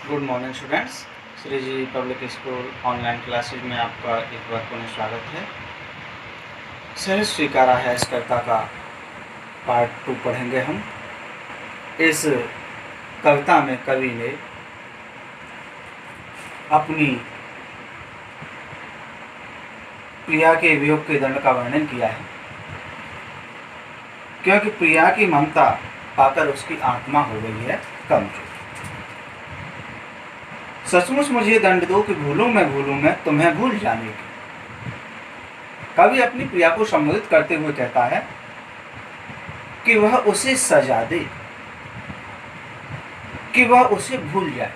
Good morning students. Shri ji public school online classes में आपका एक बार पुनः स्वागत है। सहज स्वीकारा है इस कविता का पार्ट 2 पढ़ेंगे हम। इस कविता में कवि ने अपनी प्रिया के वियोग के दंड का वर्णन किया है, क्योंकि प्रिया की ममता पाकर उसकी आत्मा हो गई है कमजोर। सचमुच मुझे दंड दो कि भूलूं मैं तुम्हें भूल जाने की। कवि अपनी प्रिया को संबोधित करते हुए कहता है कि वह उसे सजा दे, कि वह उसे भूल जाए।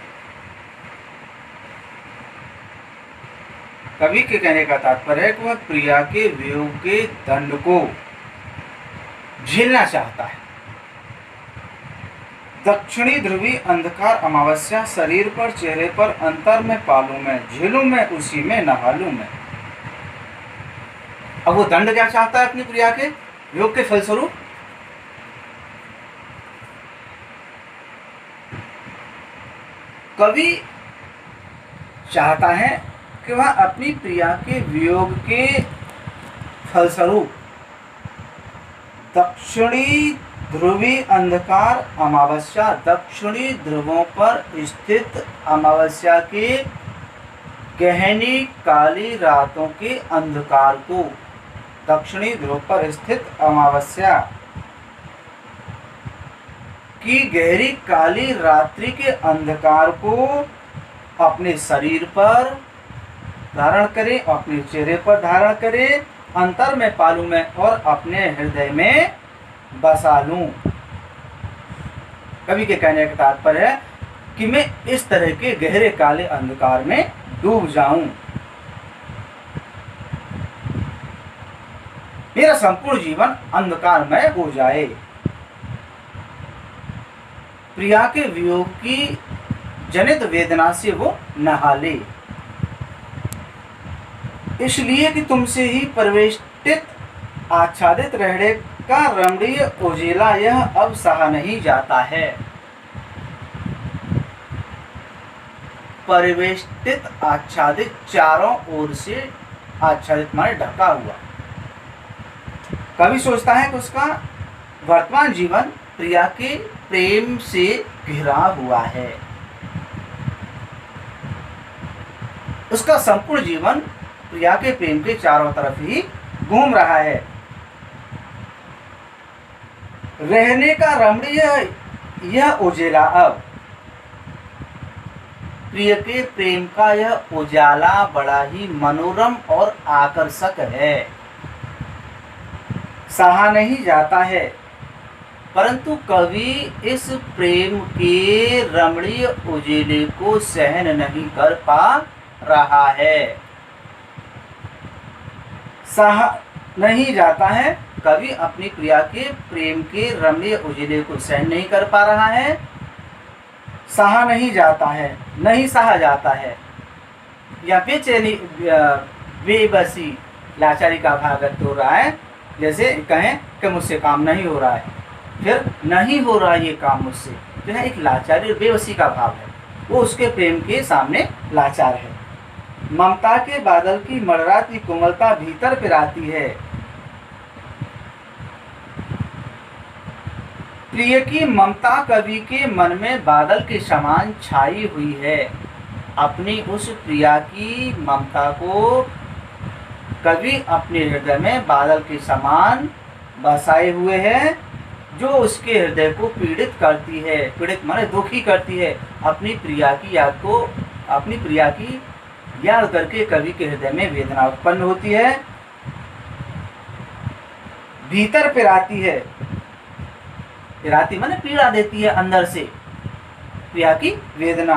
कवि के कहने का तात्पर्य है कि वह प्रिया के वियोग के दंड को झेलना चाहता है। दक्षिणी ध्रुवी अंधकार अमावस्या, शरीर पर चेहरे पर अंतर में पालू मैं, झेलूं मैं उसी में नहालूं मैं। अब वो दंड क्या चाहता है अपनी प्रिया के वियोग के फलस्वरूप? कवि चाहता है कि वह अपनी प्रिया के वियोग के फलस्वरूप दक्षिणी ध्रुवी अंधकार अमावस्या, दक्षिणी ध्रुवों पर स्थित अमावस्या के गहनी काली रातों के अंधकार को, दक्षिणी ध्रुव पर स्थित अमावस्या की गहरी काली रात्रि के अंधकार को अपने शरीर पर धारण करे, अपने चेहरे पर धारण करे, अंतर में पालू मैं और अपने हृदय में बसा लूं। कवि के कहने का तात्पर्य है कि मैं इस तरह के गहरे काले अंधकार में डूब जाऊं, मेरा संपूर्ण जीवन अंधकारमय हो जाए। प्रिया के वियोग की जनित वेदना से वो नहा ले, इसलिए कि तुमसे ही परिवेष्टित आच्छादित रहने का रमणीय उजिला यह अब सहा नहीं जाता है। परिवेष्टित, आच्छादित, चारों ओर से आच्छादित माने ढका हुआ। कवि सोचता है कि उसका वर्तमान जीवन प्रिया के प्रेम से घिरा हुआ है। उसका संपूर्ण जीवन प्रिया के प्रेम के चारों तरफ ही घूम रहा है। रहने का रमणीय यह उजेला, अब प्रिय के प्रेम का यह उजाला बड़ा ही मनोरम और आकर्षक है, सहा नहीं जाता है। परंतु कवि इस प्रेम के रमणीय उजेले को सहन नहीं कर पा रहा है, सहा नहीं जाता है। कवि अपनी प्रिया के प्रेम के रमणीय उजिले को सहन नहीं कर पा रहा है, सहा नहीं जाता है, नहीं सहा जाता है, या बेचैनी बेबसी लाचारी का भाव व्यक्त हो रहा है। जैसे कहें कि मुझसे काम नहीं हो रहा है, फिर नहीं हो रहा ये काम मुझसे, तो यह एक लाचारी और बेबसी का भाव है। वो उसके प्रेम के सामने लाचार है। ममता के बादल की मडराती कोमलता भीतर पिराती है। प्रिय की ममता कवि के मन में बादल के समान छाई हुई है। अपनी उस प्रिया की ममता को कवि अपने हृदय में बादल के समान बसाए हुए है, जो उसके हृदय को पीड़ित करती है। पीड़ित माने दुखी करती है। अपनी प्रिया की याद को, अपनी प्रिया की याद करके कवि के हृदय में वेदना उत्पन्न होती है, भीतर पिराती है। पिराती माने पीड़ा देती है अंदर से। प्रिया की वेदना,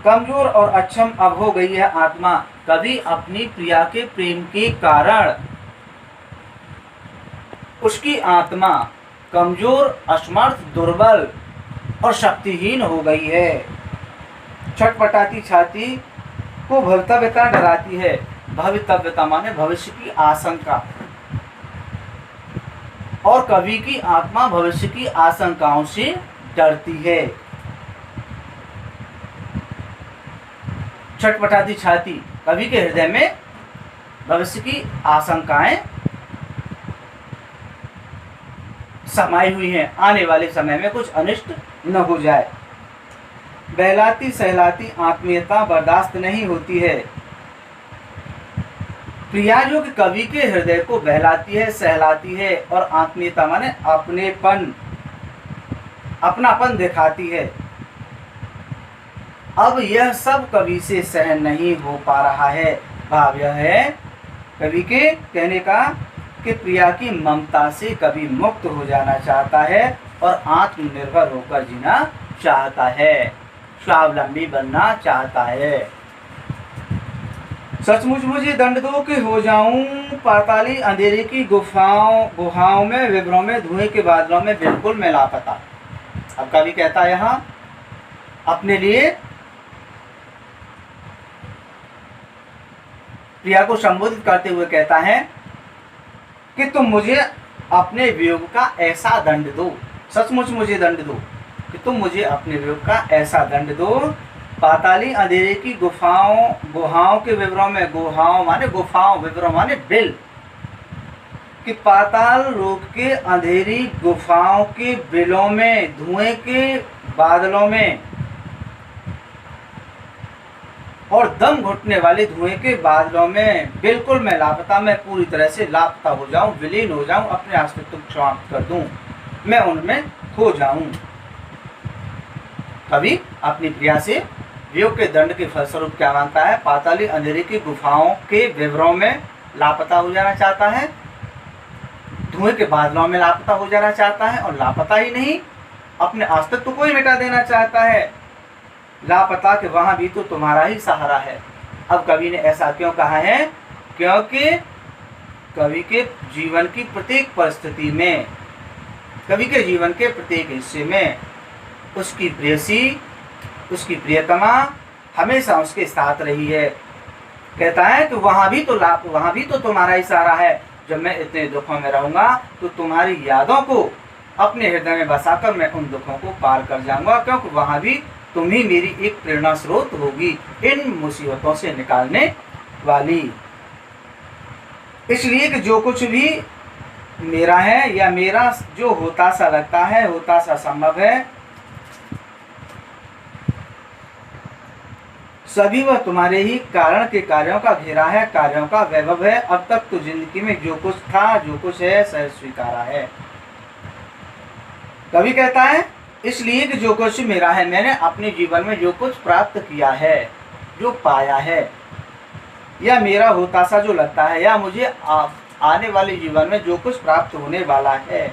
कमजोर और अक्षम अब हो गई है आत्मा। कवि अपनी प्रिया के प्रेम के कारण उसकी आत्मा कमजोर, असमर्थ, दुर्बल और शक्तिहीन हो गई है। छटपटाती छाती को भवितव्यता डराती है। भवितव्यता माने भविष्य की आशंका, और कवि की आत्मा भविष्य की आशंकाओं से डरती है। छटपटाती छाती कवि के हृदय में भविष्य की आशंकाएं समाई हुई हैं, आने वाले समय में कुछ अनिष्ट न हो जाए। बहलाती सहलाती आत्मीयता बर्दाश्त नहीं होती है। प्रिया जो कि कवि के हृदय को बहलाती है, सहलाती है और आत्मीयता माने अपनेपन, अपनापन दिखाती है। अब यह सब कवि से सहन नहीं हो पा रहा है। भाव यह है कवि के कहने का कि प्रिया की ममता से कवि मुक्त हो जाना चाहता है और आत्मनिर्भर होकर जीना चाहता है, स्वावलंबी बनना चाहता है। सचमुच मुझे दंड दो कि हो जाऊं पाताली अंधेरे की गुहाओं में, विवरों में, धुएं के बादलों में बिल्कुल मैं लापता। अब कवि कहता है यहाँ अपने लिए प्रिया को संबोधित करते हुए कहता है कि तुम मुझे अपने वियोग का ऐसा दंड दो, सचमुच मुझे दंड दो कि तुम मुझे अपने वियोग का ऐसा दंड दो। पाताली अंधेरे की गुहाओं के विवरों में, गुहाओं माने गुफाओं, विवरों माने बिल, कि पाताल लोक के अंधेरी गुफाओं के बिलों में, धुएं के बादलों में और दम घुटने वाले धुएं के बादलों में बिल्कुल मैं लापता, मैं पूरी तरह से लापता हो जाऊं, विलीन हो जाऊं, अपने अस्तित्व को समाप्त कर दूं, मैं उनमें खो जाऊं। कवि अपनी प्रिया से वियोग के दंड के फलस्वरूप क्या मानता है? पाताली अंधेरे की गुफाओं के विवरों में लापता हो जाना चाहता है, धुएं के बादलों में लापता हो जाना चाहता है, और लापता ही नहीं अपने अस्तित्व को ही मिटा देना चाहता है। लापता के वहां भी तो तुम्हारा ही सहारा है। अब कवि ने ऐसा क्यों कहा है? क्योंकि कवि के जीवन की प्रत्येक परिस्थिति में, कवि के जीवन के प्रत्येक हिस्से में उसकी प्रेयसी, उसकी प्रियतमा हमेशा उसके साथ रही है। कहता है कि वहां भी तो तुम्हारा ही सहारा है। जब मैं इतने दुखों में रहूंगा तो तुम्हारी यादों को अपने हृदय में बसाकर मैं उन दुखों को पार कर जाऊंगा, क्योंकि वहां भी तुम ही मेरी एक प्रेरणा स्रोत होगी इन मुसीबतों से निकालने वाली। इसलिए कि जो कुछ भी मेरा है या मेरा जो होता सा लगता है, होता सा संभव है, सभी वह तुम्हारे ही कारण के कार्यों का घेरा है, कार्यों का वैभव है। अब तक तो जिंदगी में जो कुछ था, जो कुछ है, सहज स्वीकारा है। कवि कहता है इसलिए कि जो कुछ मेरा है, मैंने अपने जीवन में जो कुछ प्राप्त किया है, जो पाया है, या मेरा होता सा जो लगता है, या मुझे आने वाले जीवन में जो कुछ प्राप्त होने वाला है,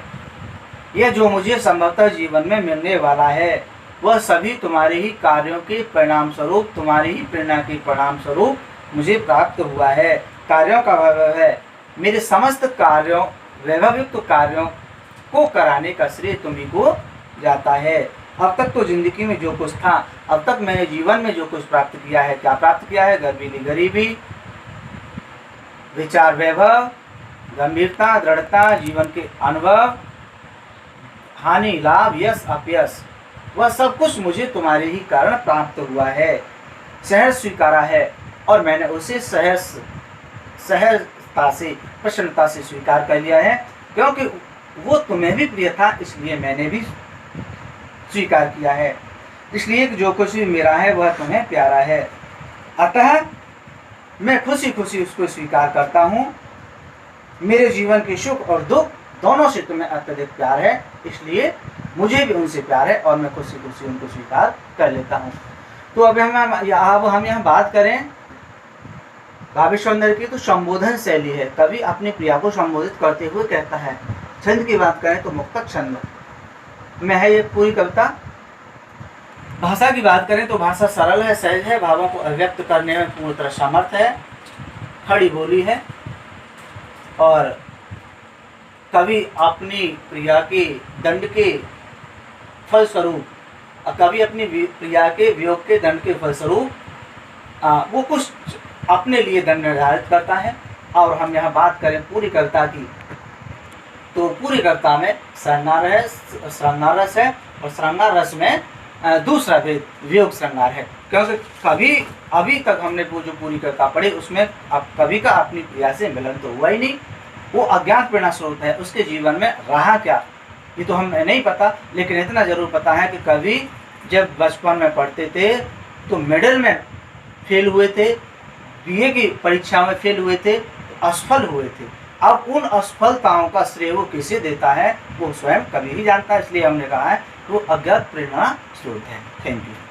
या जो मुझे संभवतः जीवन में मिलने वाला है, वह सभी तुम्हारे ही कार्यों के परिणाम स्वरूप, तुम्हारी ही प्रेरणा के परिणाम स्वरूप मुझे प्राप्त हुआ है। कार्यों का वैभव है। मेरे समस्त कार्यों, वैभवयुक्त कार्यों को कराने का श्रेय तुम्ही को जाता है। अब तक तो जिंदगी में जो कुछ था, अब तक मैंने जीवन में जो कुछ प्राप्त किया है, क्या प्राप्त किया है? गरीबी, विचार वैभव, गंभीरता, दृढ़ता, जीवन के अनुभव, हानि, लाभ, यश, अपयश, वह सब कुछ मुझे तुम्हारे ही कारण प्राप्त हुआ है, सहज स्वीकारा है, और मैंने उसे सहजता से, प्रसन्नता से स्वीकार कर लिया है, क्योंकि वो तुम्हें भी प्रिय था, इसलिए मैंने भी स्वीकार किया है। इसलिए कि जो कुछ भी मेरा है वह तुम्हें प्यारा है, अतः मैं खुशी खुशी उसको स्वीकार करता हूँ। मेरे जीवन के सुख और दुख दोनों से तुम्हें अत्यधिक प्यार है, इसलिए मुझे भी उनसे प्यार है और मैं खुशी खुशी उनको स्वीकार कर लेता हूँ। तो अब हम यहाँ बात करें काव्य सौंदर्य की, तो संबोधन शैली है। कवि अपनी प्रिया को संबोधित करते हुए कहता है। छंद की बात करें तो मुक्तक छंद में है ये पूरी कविता। भाषा की बात करें तो भाषा सरल है, सहज है, भावों को अभिव्यक्त करने में पूर्ण तरह समर्थ है, खड़ी बोली है, और कवि अपनी प्रिया के दंड के फलस्वरूप, कवि अपनी प्रिया के वियोग के दंड के फलस्वरूप वो कुछ अपने लिए दंड निर्धारित करता है। और हम यहाँ बात करें पूरी कविता की, तो पूरी कविता में श्रृंगार रस है, और श्रृंगार रस में दूसरा भेद वियोग श्रृंगार है, क्योंकि कभी अभी तक हमने वो जो पूरी कविता पढ़ी उसमें अब कभी का अपनी प्रिया से मिलन तो हुआ ही नहीं। वो अज्ञात प्रेरणा स्रोत है, उसके जीवन में रहा क्या ये तो हमें नहीं पता, लेकिन इतना जरूर पता है कि कभी जब बचपन में पढ़ते थे तो मिडिल में फेल हुए थे, बीए की परीक्षा में फेल हुए थे, असफल हुए थे। अब उन असफलताओं का श्रेय वो किसे देता है वो स्वयं कभी ही जानता है, इसलिए हमने कहा है वो अज्ञात प्रेरणा स्रोत है। Thank you.